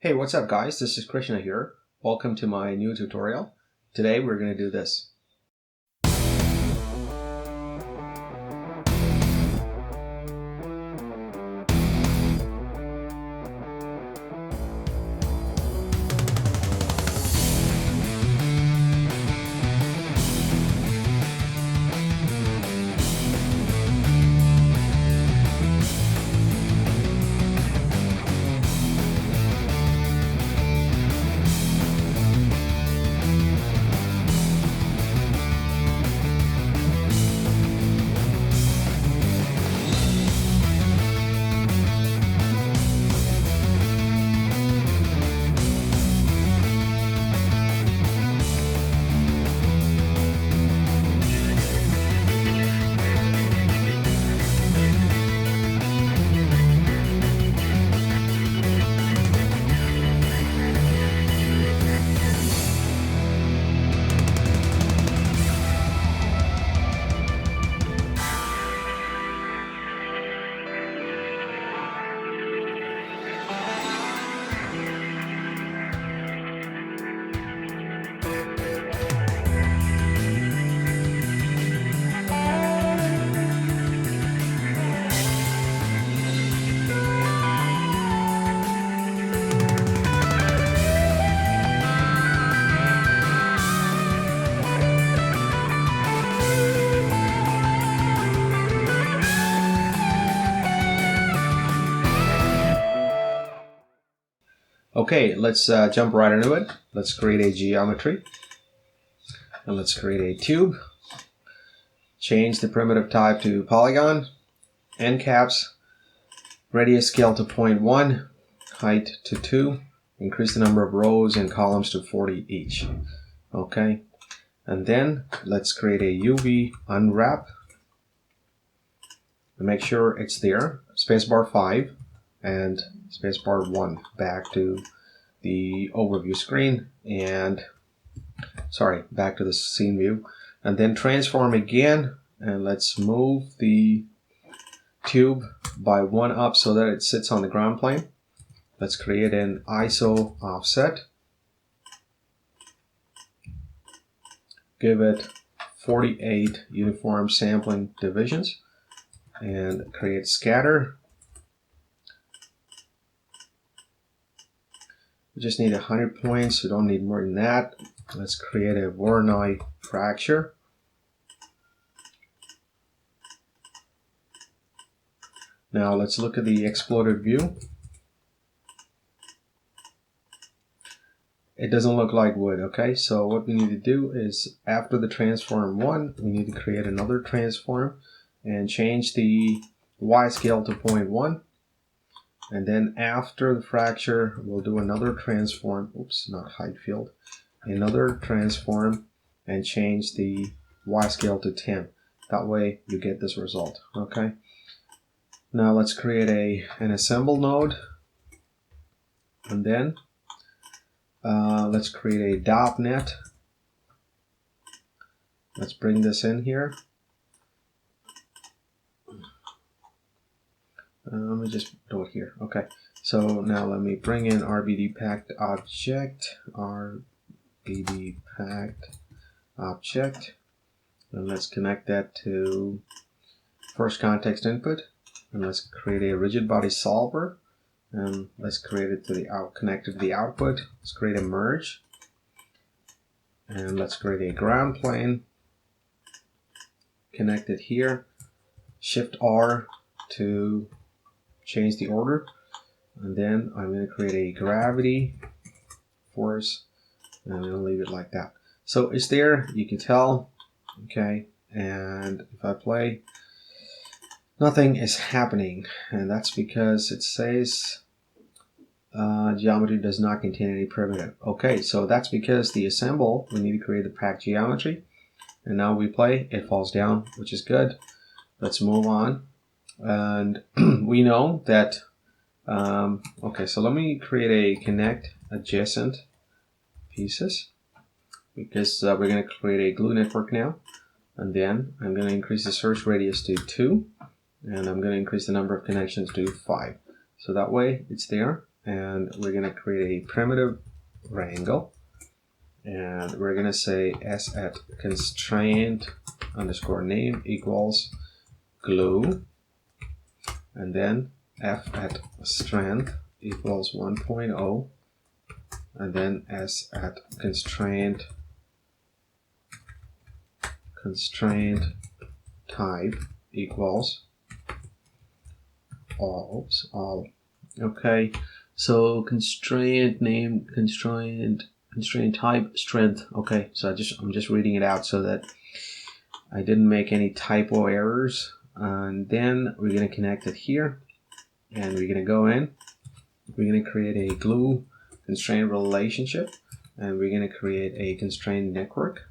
Hey, what's up guys? This is Krishna here. Welcome to my new tutorial. Today we're going to do this. Okay, let's jump right into it. Let's create a geometry. And let's create a tube. Change the primitive type to polygon. End caps. Radius scale to 0.1. Height to 2. Increase the number of rows and columns to 40 each. Okay. And then let's create a UV unwrap. Make sure it's there. Spacebar 5 and spacebar 1 back to the overview screen and back to the scene view, and then transform again, and let's move the tube by 1 up so that it sits on the ground plane. Let's create an ISO offset, give it 48 uniform sampling divisions, and create scatter. We just need 100 points, we don't need more than that. Let's create a Voronoi fracture. Now let's look at the exploded view. It doesn't look like wood, okay? So what we need to do is, after the transform 1, we need to create another transform and change the Y scale to 0.1. And then after the fracture, we'll do another transform, oops, not height field, another transform and change the Y scale to 10. That way you get this result, okay? Now let's create an assemble node, and then let's create a dot net. Let's bring this in here. Let me just do it here. Okay, so now let me bring in RBD packed object, RBD packed object, and let's connect that to first context input, and let's create a rigid body solver, and let's create it to the connected to the output. Let's create a merge, and let's create a ground plane, connect it here, Shift R to change the order, and then I'm going to create a gravity force, and I'm going to leave it like that. So it's there, you can tell, okay, and if I play, nothing is happening, and that's because it says geometry does not contain any primitive. Okay, so that's because the assemble, we need to create the packed geometry, and now we play, it falls down, which is good. Let's move on. And we know that, okay, so let me create a connect adjacent pieces, because we're going to create a glue network now. And then I'm going to increase the search radius to 2, and I'm going to increase the number of connections to 5. So that way it's there. and we're going to create a primitive wrangle, and we're going to say s at constraint underscore name equals glue, and then f at strength equals 1.0, and then s at constraint type equals all. Okay, so constraint name, constraint type, strength. Okay, so I'm just reading it out so that I didn't make any typo errors. And then we're going to connect it here, and we're going to go in. We're going to create a glue constraint relationship, and we're going to create a constraint network.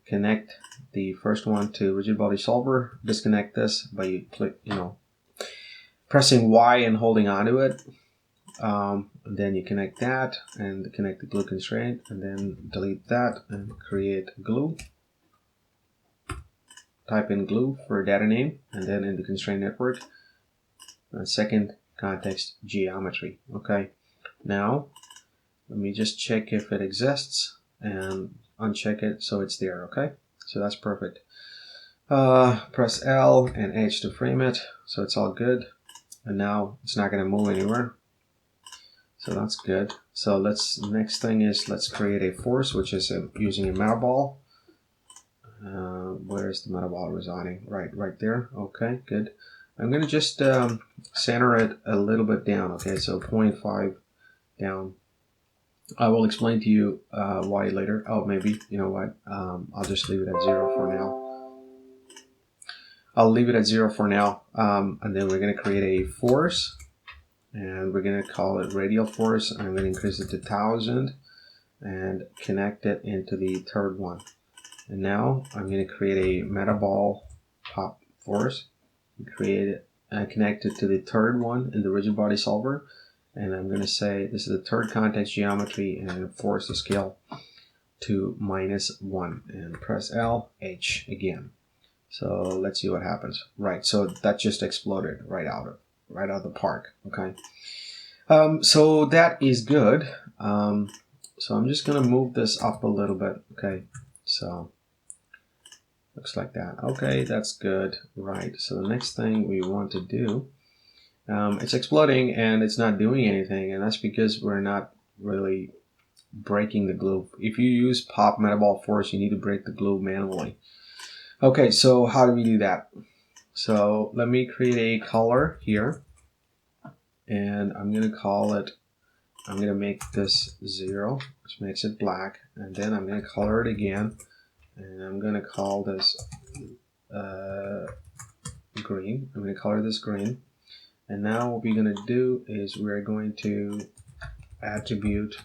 Connect the first one to rigid body solver. Disconnect this by pressing Y and holding onto it. And then you connect that and connect the glue constraint, and then delete that and create glue. Type in glue for data name, and then in the constraint network, second context geometry. Okay, now let me just check if it exists and uncheck it so it's there. Okay, so that's perfect. Press L and H to frame it, so it's all good. And now it's not going to move anywhere, so that's good. So next thing is let's create a force, which is using a meta ball. Where's the meta ball residing? Right there. Okay, good. I'm going to just center it a little bit down. Okay, so 0.5 down. I will explain to you why later. Oh, maybe, you know what? I'll just leave it at 0 for now. I'll leave it at 0 for now. And then we're going to create a force, and we're going to call it radial force. I'm going to increase it to 1000 and connect it into the third one. And now I'm going to create a meta ball pop force, create it, connect it to the third one in the rigid body solver, and I'm going to say this is the third context geometry, and force the scale to -1, and press L, H again. So let's see what happens. Right, so that just exploded right out of the park. Okay, so that is good. So I'm just going to move this up a little bit. Okay, so looks like that. Okay, that's good. Right, so the next thing we want to do, it's exploding and it's not doing anything, and that's because we're not really breaking the glue. If you use pop meta ball force, you need to break the glue manually. Okay, so how do we do that? So let me create a color here, and I'm going to call it, I'm going to make this 0, which makes it black, and then I'm going to color it again, and I'm going to call this green. I'm going to color this green, and now what we're going to do is we're going to attribute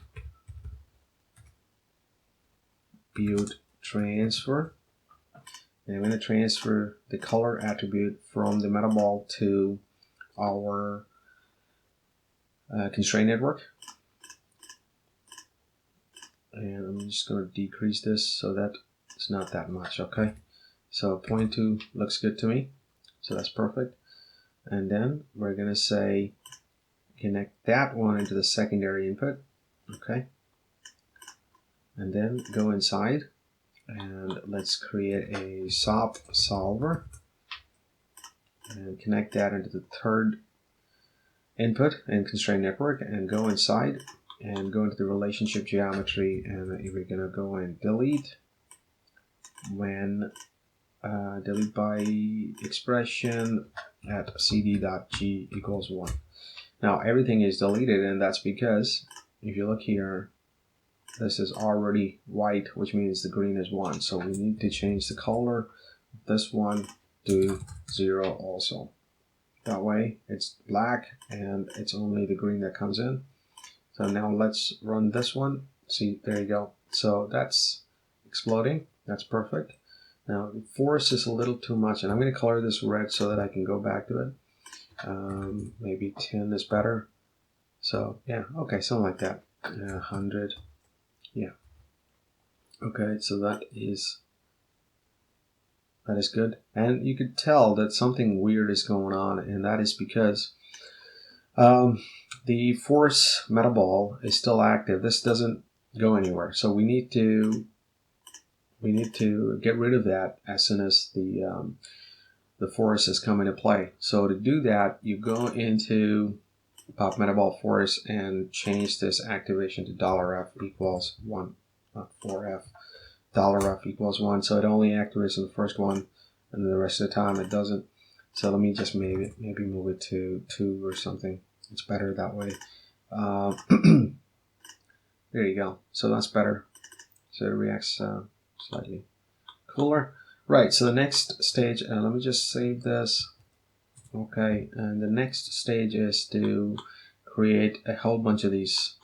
transfer, and I'm going to transfer the color attribute from the meta ball to our constraint network. And I'm just going to decrease this so that it's not that much. Okay, so 0.2 looks good to me, so that's perfect. And then we're going to say connect that one into the secondary input. Okay, and then go inside and let's create a SOP solver and connect that into the third input in constraint network, and go inside and go into the relationship geometry, and we're going to go and delete when delete by expression at cd.g equals 1. Now everything is deleted, and that's because if you look here, this is already white, which means the green is 1. So we need to change the color of this one to 0 also. That way it's black and it's only the green that comes in. So now let's run this one. See, there you go. So that's exploding. That's perfect. Now the force is a little too much, and I'm going to color this red so that I can go back to it. Maybe 10 is better. So yeah, okay, something like that. 100. Yeah. Okay, so that is good. And you could tell that something weird is going on, and that is because The force meta ball is still active. This doesn't go anywhere, so we need to get rid of that as soon as the force has come into play. So to do that, you go into pop meta ball force and change this activation to $f equals 1, not 4f. $f equals 1, so it only activates in the first one, and the rest of the time it doesn't. So let me just maybe move it to 2 or something. It's better that way. There you go. So that's better. So it reacts slightly cooler. Right, so the next stage, let me just save this. Okay, and the next stage is to create a whole bunch of these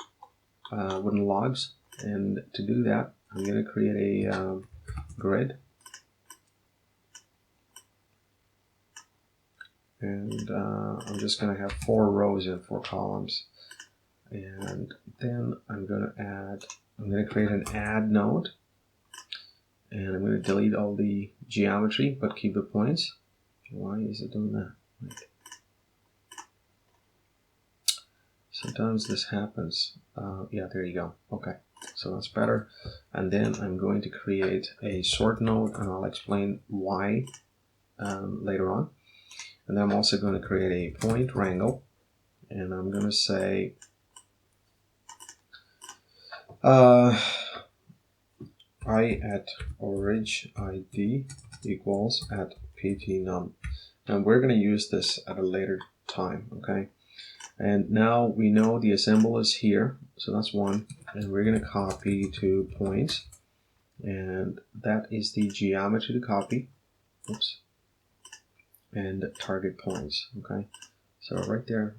wooden logs. And to do that, I'm going to create a grid. And I'm just going to have 4 rows and 4 columns. And then I'm going to create an add node. And I'm going to delete all the geometry, but keep the points. Why is it doing that? Wait. Sometimes this happens. Yeah, there you go. Okay, so that's better. And then I'm going to create a sort node, and I'll explain why later on. And then I'm also going to create a point wrangle, and I'm going to say I at orig id equals at pt_num. And we're going to use this at a later time, okay? And now we know the assemble is here, so that's 1. And we're going to copy to points, and that is the geometry to copy. Oops. And target points, okay? So right there.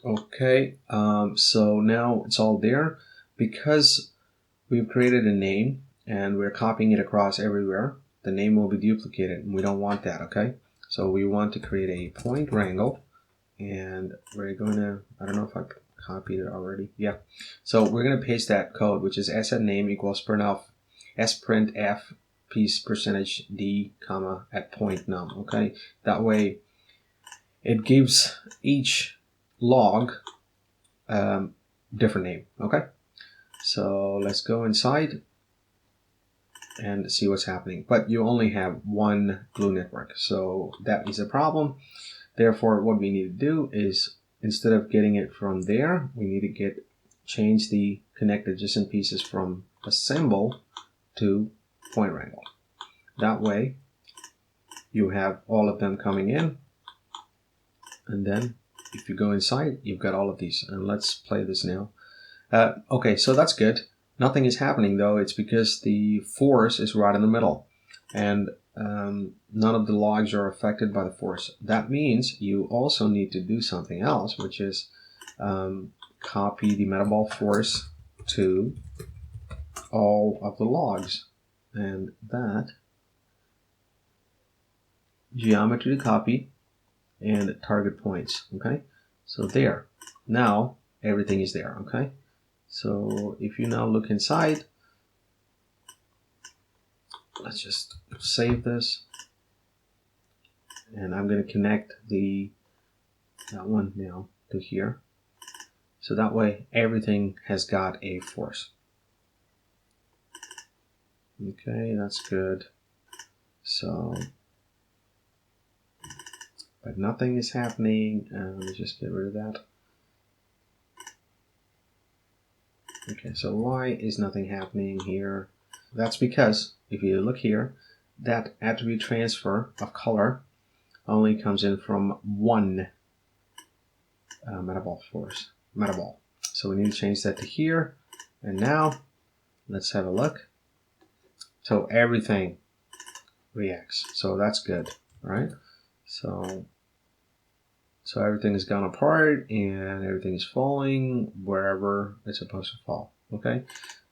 Okay, so now it's all there. Because we've created a name and we're copying it across everywhere, the name will be duplicated, and we don't want that, okay? So we want to create a point wrangle, and we're going to, I don't know if I copied it already. Yeah. So we're going to paste that code, which is s at name equals sprintf piece percentage d comma at point num, okay? That way it gives each log different name, okay? So let's go inside and see what's happening. But you only have 1 glue network, so that is a problem. Therefore, what we need to do is, instead of getting it from there, we need to change the connect adjacent pieces from assemble to point wrangle. That way, you have all of them coming in, and then if you go inside, you've got all of these. And let's play this now. Okay, so that's good. Nothing is happening though. It's because the force is right in the middle, and none of the logs are affected by the force. That means you also need to do something else, which is copy the metaball force to all of the logs, and that geometry to copy and target points. Okay, so there. Now everything is there. Okay. So if you now look inside, let's just save this, and I'm going to connect that one now to here, so that way everything has got a force. Okay, that's good. So, but nothing is happening. Let me just get rid of that. Okay, so why is nothing happening here? That's because, if you look here, that attribute transfer of color only comes in from 1 metaball force. Metaball. So we need to change that to here. And now, let's have a look. So everything reacts. So that's good, right? So everything has gone apart and everything is falling wherever it's supposed to fall. Okay,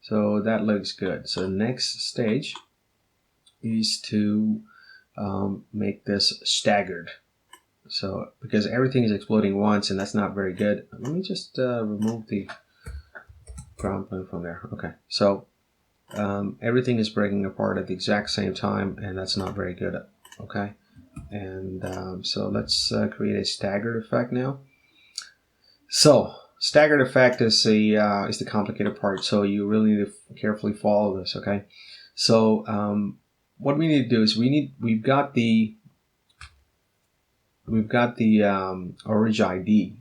so that looks good. So the next stage is to make this staggered. So because everything is exploding once, and that's not very good. Let me just remove the ground plane from there. Okay, so everything is breaking apart at the exact same time, and that's not very good. Okay, And so let's create a staggered effect now. So staggered effect is the complicated part. So you really need to carefully follow this. Okay. So what we need to do is we've got the origin ID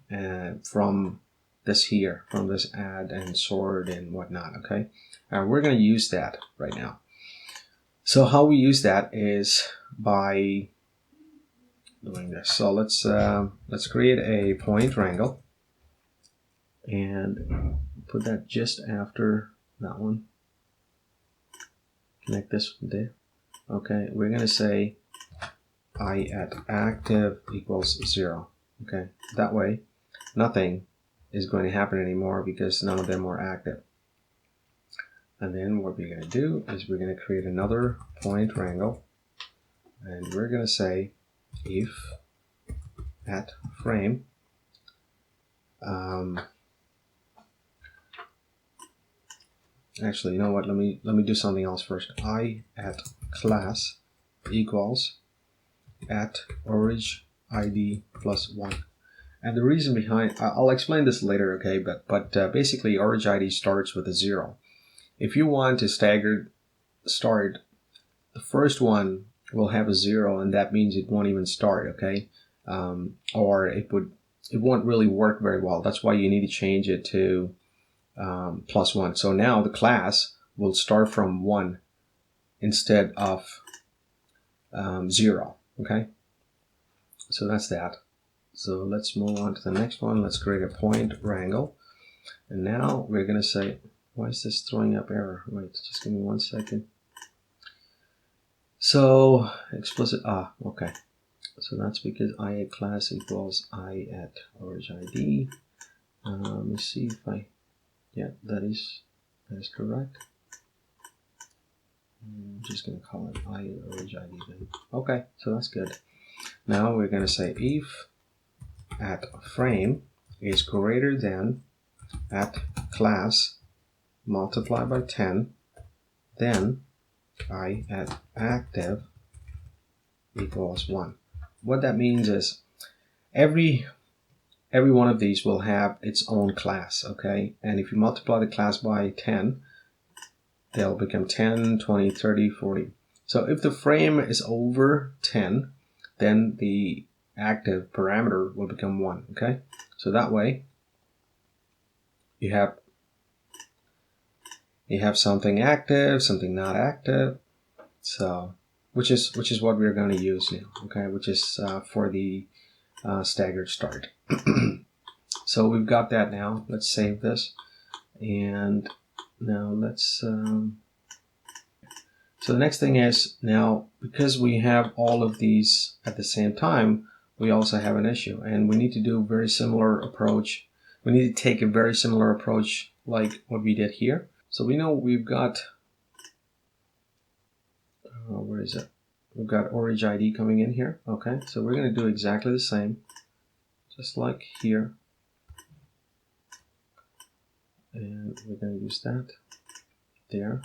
from this here, from this add and sort and whatnot. Okay. We're going to use that right now. So how we use that is by doing this. So let's create a point wrangle and put that just after that one. Connect this one there. Okay, we're gonna say I at active equals 0. Okay, that way nothing is going to happen anymore because none of them are active. And then what we're gonna do is we're gonna create another point wrangle, and we're gonna say if at frame actually, you know what, let me do something else first. I at class equals at orig id plus 1. And the reason behind, I'll explain this later, okay, but basically orig id starts with a 0. If you want a staggered start, the first one will have a 0, and that means it won't even start, okay? Or it won't really work very well. That's why you need to change it to plus 1. So now the class will start from 1 instead of 0, okay? So that's that. So let's move on to the next one. Let's create a point wrangle. And now we're going to say, why is this throwing up error? Wait, just give me 1 second. So explicit, okay. So that's because I at class equals I at orig ID. Let me see if yeah, that is correct. I'm just going to call it I at orig ID then. Okay, so that's good. Now we're going to say if at frame is greater than at class multiplied by 10, then I at active equals 1. What that means is every one of these will have its own class, okay? And if you multiply the class by 10, they'll become 10, 20, 30, 40. So if the frame is over 10, then the active parameter will become 1, okay? So that way you have something active, something not active. So which is what we're going to use now, okay? Which is for the staggered start. So we've got that now. Let's save this, and now let's. So the next thing is, now because we have all of these at the same time, we also have an issue, and we need to do a very similar approach. We need to take a very similar approach like what we did here. So we know we've got, where is it? We've got orig ID coming in here. Okay, so we're going to do exactly the same, just like here. And we're going to use that there,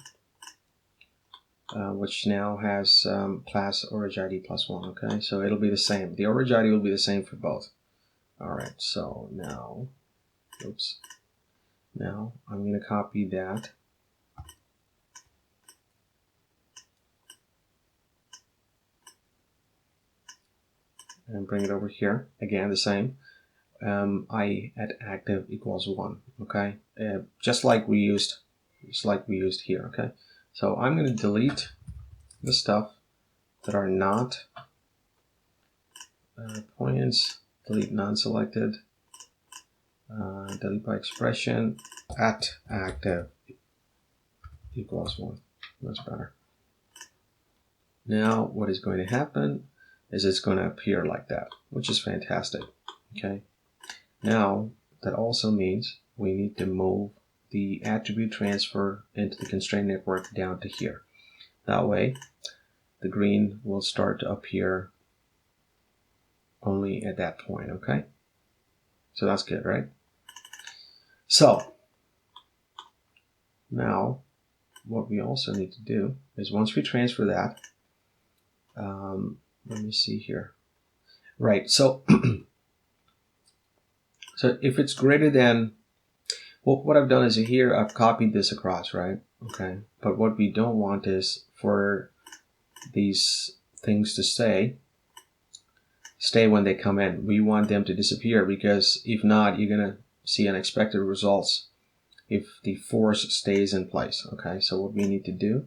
which now has class orig ID plus 1. Okay, so it'll be the same. The orig ID will be the same for both. All right, so now, oops. Now I'm going to copy that. And bring it over here. Again, the same. I at active equals 1. Okay, just like we used here. Okay, so I'm going to delete the stuff that are not points. Delete non-selected. Delete by expression. At active equals 1. That's better. Now what is going to happen is it's going to appear like that, which is fantastic. Okay. Now that also means we need to move the attribute transfer into the constraint network down to here. That way the green will start to appear only at that point. Okay. So that's good, right? So now what we also need to do is once we transfer that, let me see here. Right, so so if it's greater than, well, what I've done is here I've copied this across, right? Okay, but what we don't want is for these things to stay when they come in. We want them to disappear, because if not, you're gonna see unexpected results if the force stays in place. Okay, so what we need to do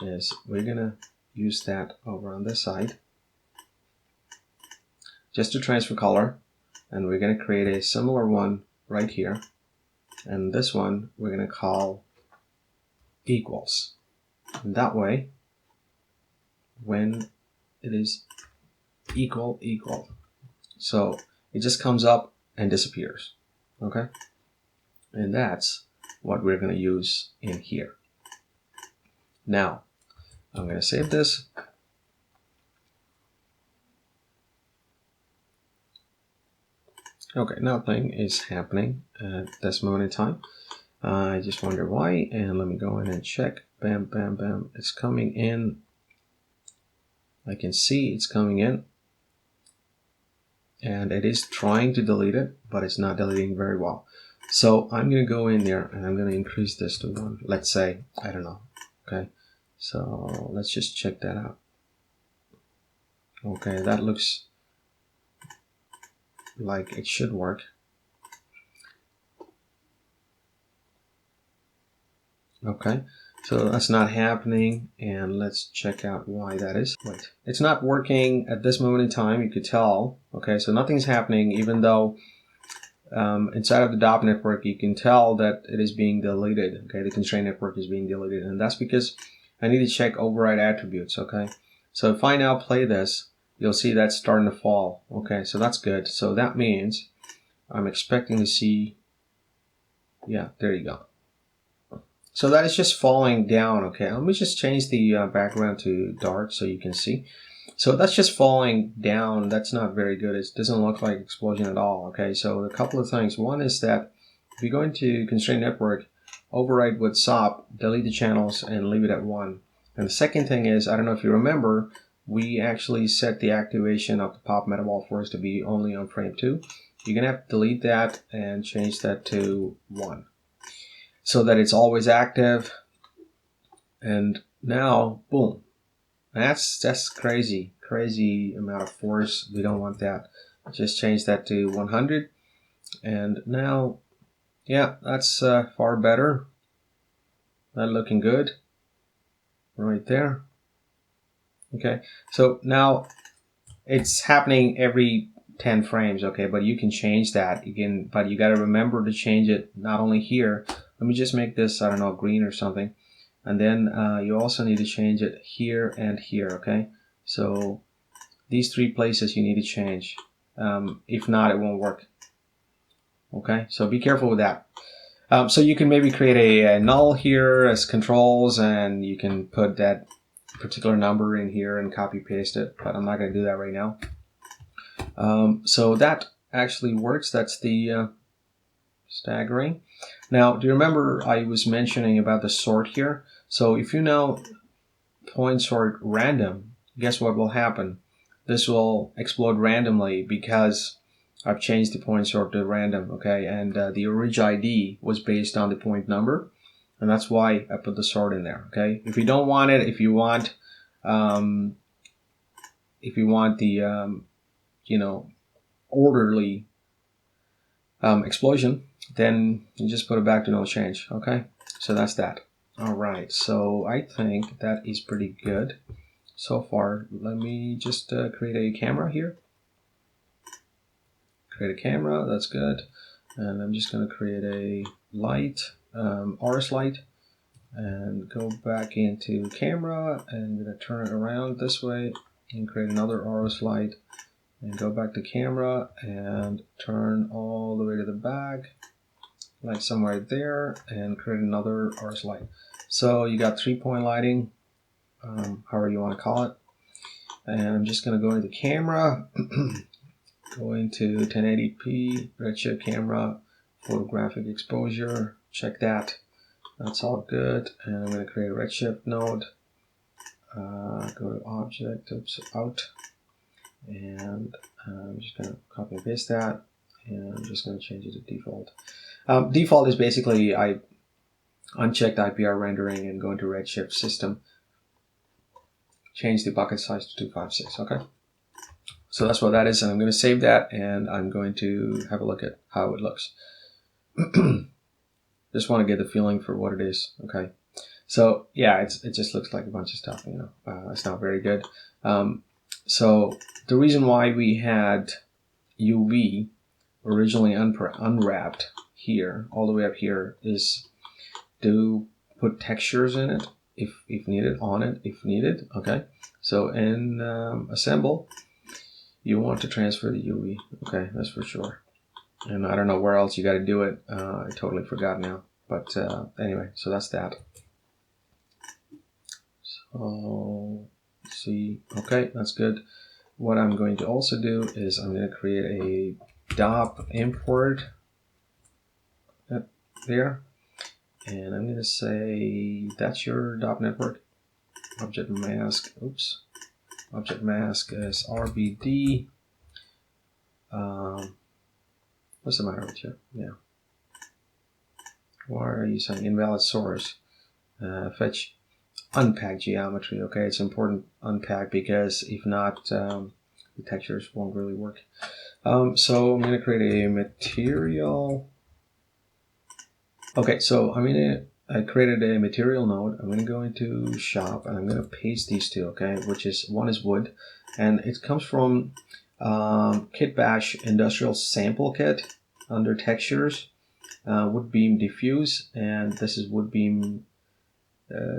is we're gonna use that over on this side just to transfer color, and we're gonna create a similar one right here, and this one we're gonna call equals. And that way, when it is equal, so it just comes up and disappears. Okay, and that's what we're going to use in here. Now I'm going to save this. Okay, nothing is happening at this moment in time. I just wonder why, and let me go in and check. Bam, bam, bam, it's coming in. I can see it's coming in, and it is trying to delete it, but it's not deleting very well. So I'm going to go in there and I'm going to increase this to 1. Let's say, I don't know. Okay, so let's just check that out. Okay, that looks like it should work. Okay, so that's not happening, and let's check out why that is. Wait, it's not working at this moment in time, you could tell. Okay, so nothing's happening, even though inside of the DOP network you can tell that it is being deleted. Okay, the constraint network is being deleted, and that's because I need to check override attributes. Okay, so if I now play this, you'll see that's starting to fall. Okay, so that's good. So that means I'm expecting to see, yeah, there you go. So that is just falling down. Okay, let me just change the background to dark so you can see. So that's just falling down. That's not very good. It doesn't look like explosion at all. Okay, so a couple of things. One is that if you go into constraint network, override with SOP, delete the channels and leave it at 1. And the second thing is, I don't know if you remember, we actually set the activation of the pop metaball force to be only on frame 2. You're gonna have to delete that and change that to 1, so that it's always active. And now, boom. That's crazy amount of force. We don't want that. Just change that to 100, and now, yeah, that's far better. That looking good right there. Okay, so now it's happening every 10 frames. Okay, but you can change that. You can, but you got to remember to change it not only here. Let me just make this, I don't know, green or something. And then you also need to change it here and here. Okay, so these 3 places you need to change. If not, it won't work. Okay, so be careful with that. So you can maybe create a null here as controls, and you can put that particular number in here and copy paste it, but I'm not going to do that right now. So that actually works. That's the staggering. Now, do you remember I was mentioning about the sort here? So if you now point sort random, guess what will happen? This will explode randomly because I've changed the point sort to random. Okay, and the orig ID was based on the point number, and that's why I put the sort in there. Okay, if you don't want it, if you want the you know, orderly explosion, then you just put it back to no change. Okay, so that's that. All right, so I think that is pretty good so far. Let me just create a camera here. Create a camera, that's good. And I'm just going to create a light, RS light, and go back into camera, and I'm going to turn it around this way and create another RS light, and go back to camera and turn all the way to the back, like somewhere there, and create another RS light. So you got 3-point lighting, however you want to call it. And I'm just going to go into camera, go into 1080p, redshift camera, photographic exposure, check that. That's all good. And I'm going to create a redshift node. go to object, oops, out, and I'm just going to copy and paste that, and I'm just going to change it to default. Default is basically I unchecked IPR rendering and go into Redshift system, change the bucket size to 256. Okay, so that's what that is, and I'm going to save that, and I'm going to have a look at how it looks. Just want to get the feeling for what it is. Okay, so yeah, it just looks like a bunch of stuff. You know, it's not very good. So the reason why we had UV originally unwrapped here, all the way up here, is to put textures in it if needed, on it if needed. Okay, so in assemble, you want to transfer the UV. Okay, that's for sure. And I don't know where else you got to do it. I totally forgot now. But anyway, so that's that. So let's see. Okay, that's good. What I'm going to also do is I'm going to create a DOP import there. And I'm going to say that's your DOP network. Object mask. Oops. Object mask is RBD. What's the matter with you? Yeah. Why are you saying invalid source? Fetch unpack geometry. Okay, it's important unpack because if not, the textures won't really work. So I'm going to create a material. Okay, so I created a material node. I'm going to go into shop and I'm going to paste these two. Okay, which is one is wood, and it comes from Kit Bash Industrial Sample Kit under textures, wood beam diffuse, and this is wood beam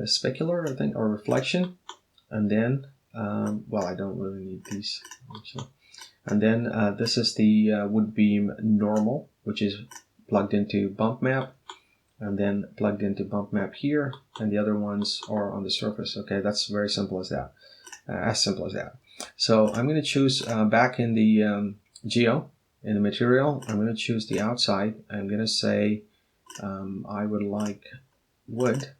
specular, I think, or reflection. And then, well, I don't really need these actually. And then this is the wood beam normal, which is plugged into bump map, and then plugged into bump map here, and the other ones are on the surface. Okay, that's very simple as that. As simple as that. So I'm going to choose back in the geo, in the material, I'm going to choose the outside. I'm going to say I would like wood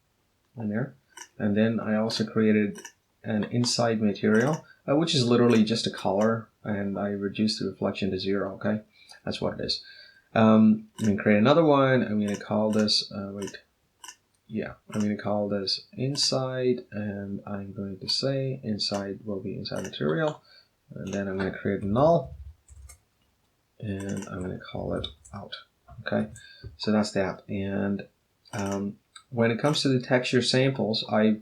in there. And then I also created an inside material, which is literally just a color, and I reduced the reflection to 0. Okay, that's what it is. I'm going to create another one. I'm going to call this, I'm going to call this inside, and I'm going to say inside will be inside material. And then I'm going to create a null, and I'm going to call it out. Okay, so that's that. And when it comes to the texture samples, I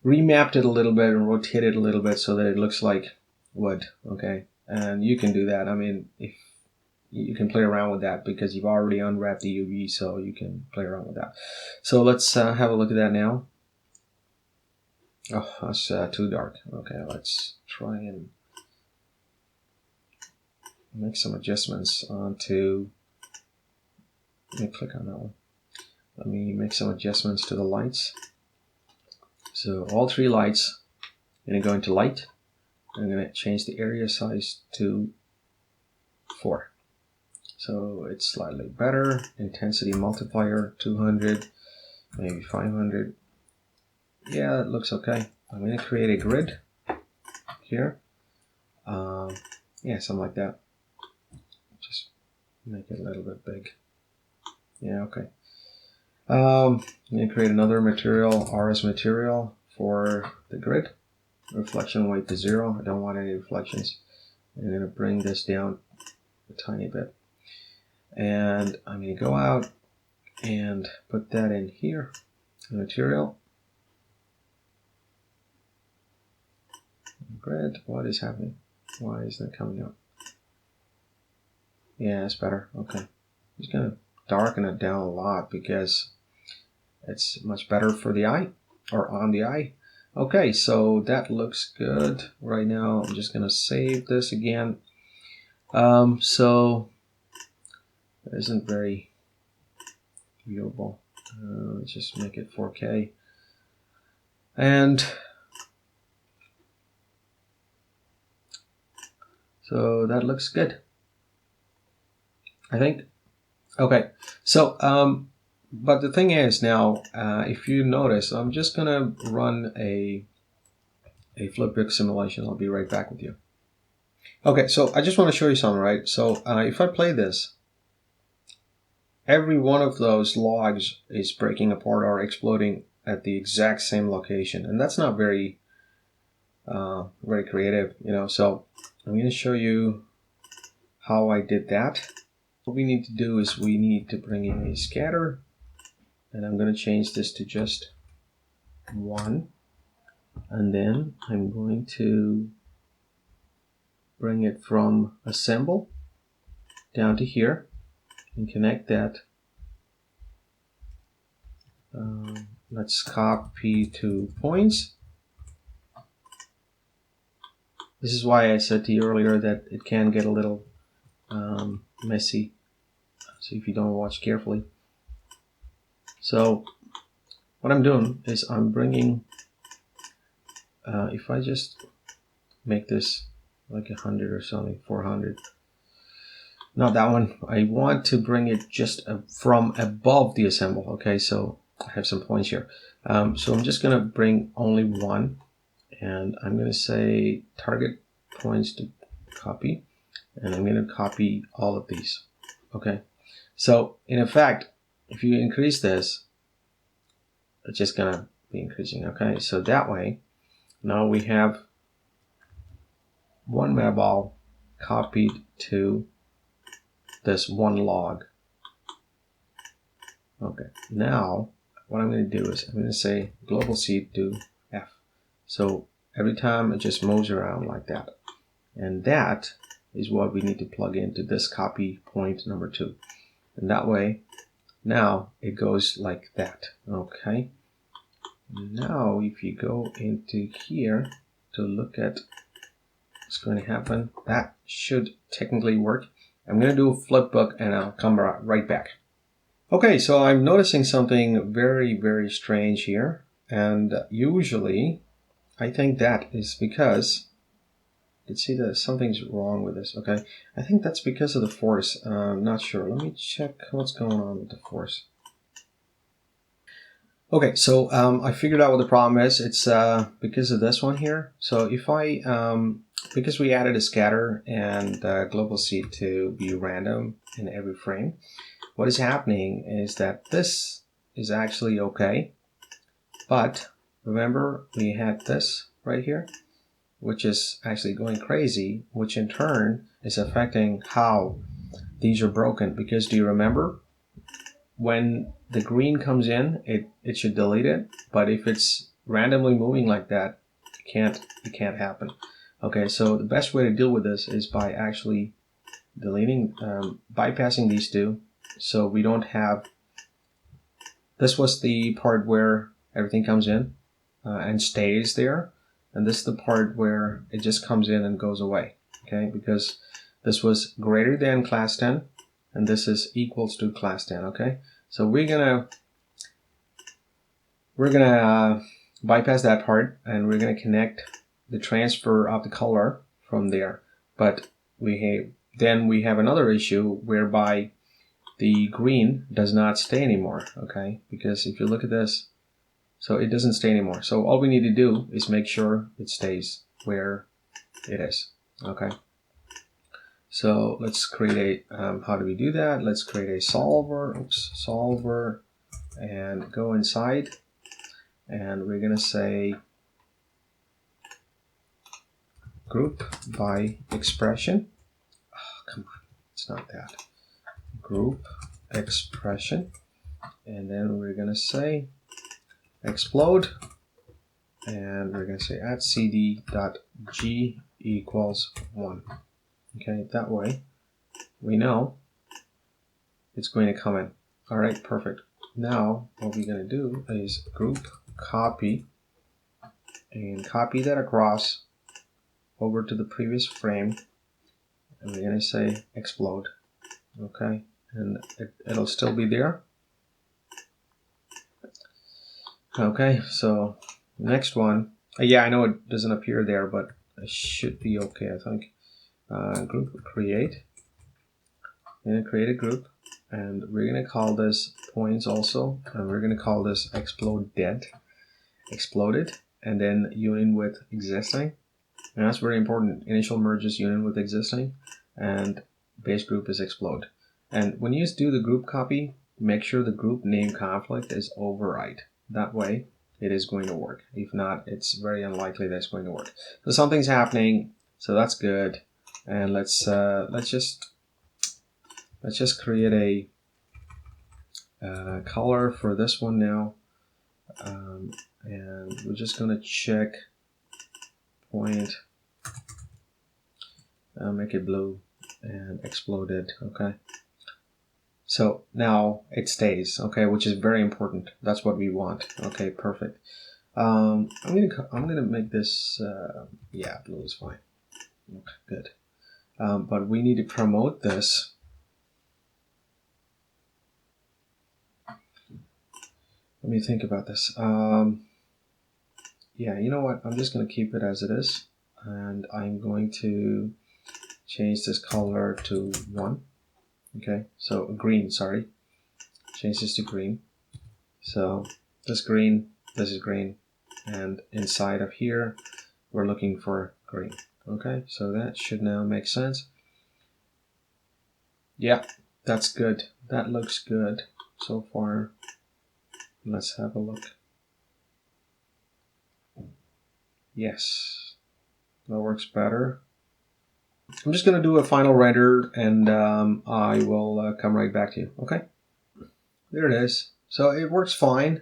remapped it a little bit and rotated it a little bit so that it looks like wood. Okay, and you can do that. I mean, if you can play around with that because you've already unwrapped the UV, so you can play around with that. So let's have a look at that now. Oh, that's too dark. Okay, let's try and make some adjustments onto. Let me click on that one. Let me make some adjustments to the lights. So all 3 lights, I'm going to go into light. I'm going to change the area size to 4. So it's slightly better. Intensity multiplier 200, maybe 500. Yeah, it looks okay. I'm going to create a grid here. Yeah, something like that. Just make it a little bit big. Yeah, okay. I'm going to create another material, RS material for the grid. Reflection weight to 0. I don't want any reflections. I'm going to bring this down a tiny bit. And I'm going to go out and put that in here. Material. Grid. What is happening? Why is that coming up? Yeah, it's better. Okay. I'm just going to darken it down a lot because it's much better for the eye, or on the eye. Okay, so that looks good. Right now, I'm just going to save this again. So it isn't very viewable. Let's just make it 4K. And so that looks good, I think. Okay, so but the thing is now, if you notice, I'm just gonna run a a flipbook simulation. I'll be right back with you. Okay, so I just want to show you something, right? So if I play this, every one of those logs is breaking apart or exploding at the exact same location, and that's not very very creative, you know. So I'm going to show you how I did that. What we need to do is we need to bring in a scatter, and I'm going to change this to just 1, and then I'm going to bring it from assemble down to here and connect that. Let's copy 2 points. This is why I said to you earlier that it can get a little messy, so if you don't watch carefully. So what I'm doing is I'm bringing, if I just make this like 100 or something, 400, not that one, I want to bring it just from above the assemble. Okay, so I have some points here. So I'm just going to bring only 1, and I'm going to say target points to copy, and I'm going to copy all of these. Okay, so in effect, if you increase this, it's just going to be increasing. Okay, so that way, now we have 1 metaball copied to this 1 log. Okay, now what I'm going to do is I'm going to say global seed to F. So every time it just moves around like that. And that is what we need to plug into this copy point number 2. And that way, now it goes like that. Okay. Now if you go into here to look at what's going to happen, that should technically work. I'm going to do a flip book and I'll come right back. Okay, so I'm noticing something very, very strange here. And usually I think that is because you can see that something's wrong with this. Okay, I think that's because of the force. I'm not sure. Let me check what's going on with the force. Okay, so I figured out what the problem is. It's because of this one here. So if I, because we added a scatter and global seed to be random in every frame, what is happening is that this is actually okay. But remember, we had this right here, which is actually going crazy, which in turn is affecting how these are broken. Because do you remember, when the green comes in, it should delete it, but if it's randomly moving like that, it can't happen. Okay, so the best way to deal with this is by actually deleting, bypassing these 2, so we don't have, this was the part where everything comes in and stays there, and this is the part where it just comes in and goes away. Okay, because this was greater than class 10, and this is equals to class 10. Okay, so we're gonna bypass that part, and we're gonna connect the transfer of the color from there. But then we have another issue whereby the green does not stay anymore. Okay, because if you look at this, so it doesn't stay anymore. So all we need to do is make sure it stays where it is. Okay. So let's create how do we do that? Let's create a solver, and go inside, and we're gonna say group by expression. Oh, come on, it's not that. Group expression, and then we're gonna say explode, and we're gonna say at cd.g equals 1. Okay, that way we know it's going to come in. All right, perfect. Now what we're going to do is group copy, and copy that across over to the previous frame, and we're going to say explode. Okay, and it'll still be there. Okay, so next one, yeah, I know it doesn't appear there, but it should be okay, I think. Group create. I'm going to create a group, and we're going to call this points also, and we're going to call this exploded, and then union with existing. And that's very important. Initial merge is union with existing, and base group is explode. And when you do the group copy, make sure the group name conflict is override. That way, it is going to work. If not, it's very unlikely that it's going to work. So something's happening. So that's good. And let's just create a color for this one now. And we're just going to check point, make it blue and explode it. Okay. So now it stays. Okay, which is very important. That's what we want. Okay, perfect. I'm gonna make this. Yeah, blue is fine. Okay, good. But we need to promote this. Let me think about this. Yeah, you know what? I'm just going to keep it as it is. And I'm going to change this color to 1. Okay, so green, sorry. Change this to green. So this green, this is green. And inside of here, we're looking for green. Okay, so that should now make sense. Yeah, that's good. That looks good so far. Let's have a look. Yes, that works better. I'm just going to do a final render, and I will come right back to you. Okay, there it is. So it works fine.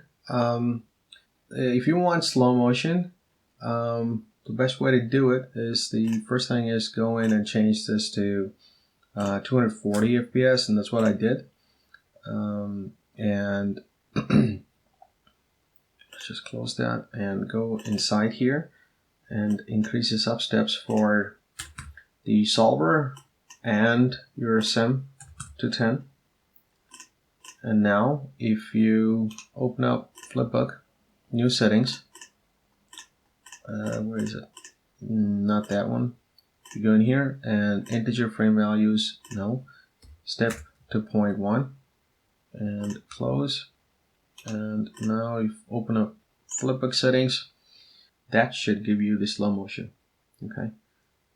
If you want slow motion, the best way to do it is the first thing is go in and change this to 240 FPS, and that's what I did. And let's just close that and go inside here and increase the sub steps for the solver and your sim to 10. And now if you open up Flipbook, new settings, where is it? Not that one. You go in here and integer frame values, no. Step to 0.1 and close. And now if you open up Flipbook settings, that should give you the slow motion. Okay,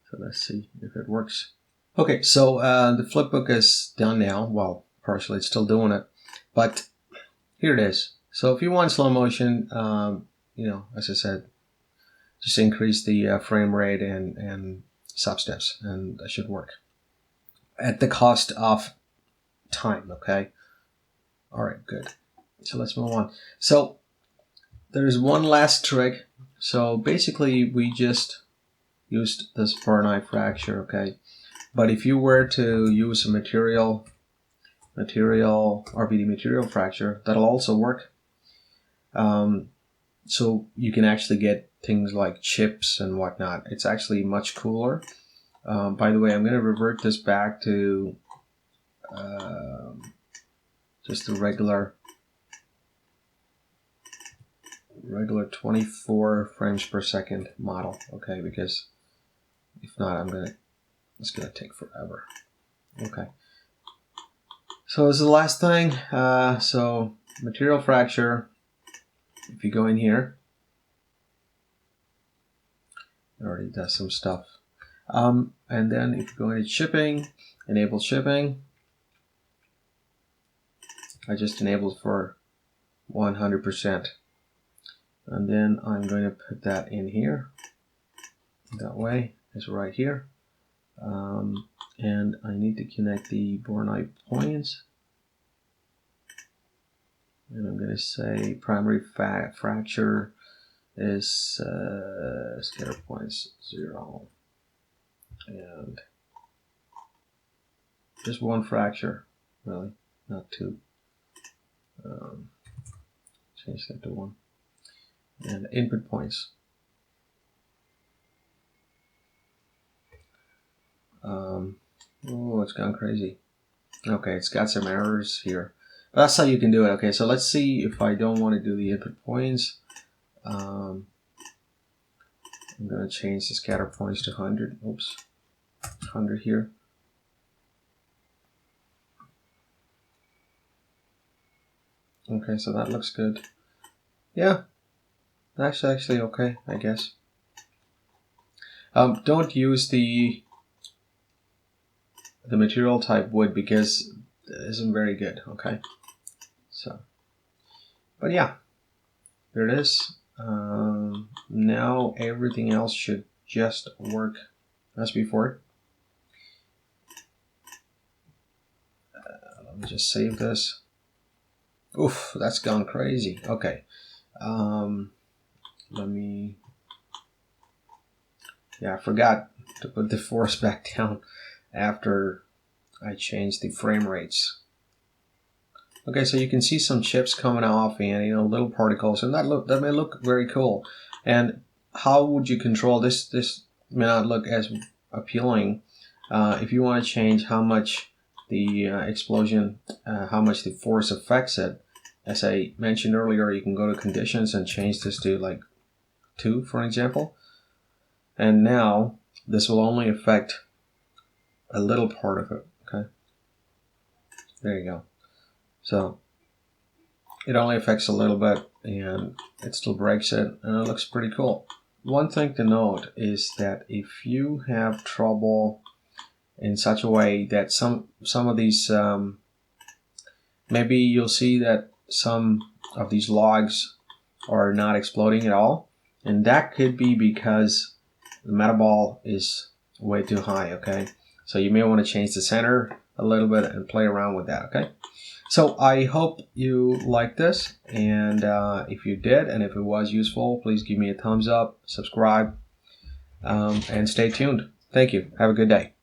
so let's see if it works. Okay, so the flipbook is done now. Well, partially, it's still doing it, but here it is. So if you want slow motion, as I said, just increase the frame rate and sub steps, and that should work at the cost of time. Okay. All right, good. So let's move on. So there's one last trick. So basically, we just used this Fahrenheit fracture. Okay. But if you were to use a material RBD material fracture, that'll also work. So you can actually get things like chips and whatnot. It's actually much cooler. By the way, I'm going to revert this back to just the regular 24 frames per second model. Okay, because if not, it's gonna take forever. Okay. So this is the last thing. So material fracture. If you go in here, it already does some stuff. And then if you go into shipping, enable shipping. I just enabled for 100%. And then I'm going to put that in here. That way, it's right here. And I need to connect the Bornite points. And I'm going to say primary fracture is scatter points 0. And just one fracture, really, not 2. Change that to 1. And input points. Oh, it's gone crazy. Okay, it's got some errors here. But that's how you can do it. Okay, so let's see if I don't want to do the input points. I'm going to change the scatter points to 100. Oops, 100 here. Okay, so that looks good. Yeah, That's actually okay, I guess. Don't use the material type wood because it isn't very good, okay? So, but yeah, there it is. Now everything else should just work as before. Let me just save this. Oof, that's gone crazy. Okay. Let me... Yeah, I forgot to put the force back down after I changed the frame rates. Okay, so you can see some chips coming off and little particles, and that may look very cool. And how would you control this? This may not look as appealing. If you want to change how much the explosion, how much the force affects it, as I mentioned earlier, you can go to conditions and change this to like 2, for example. And now this will only affect a little part of it. Okay, there you go. So it only affects a little bit and it still breaks it, and it looks pretty cool. One thing to note is that if you have trouble in such a way that some of these, maybe you'll see that some of these logs are not exploding at all, and that could be because the metaball is way too high, okay? So you may want to change the center a little bit and play around with that, okay? So I hope you liked this, and if you did, and if it was useful, please give me a thumbs up, subscribe, and stay tuned. Thank you. Have a good day.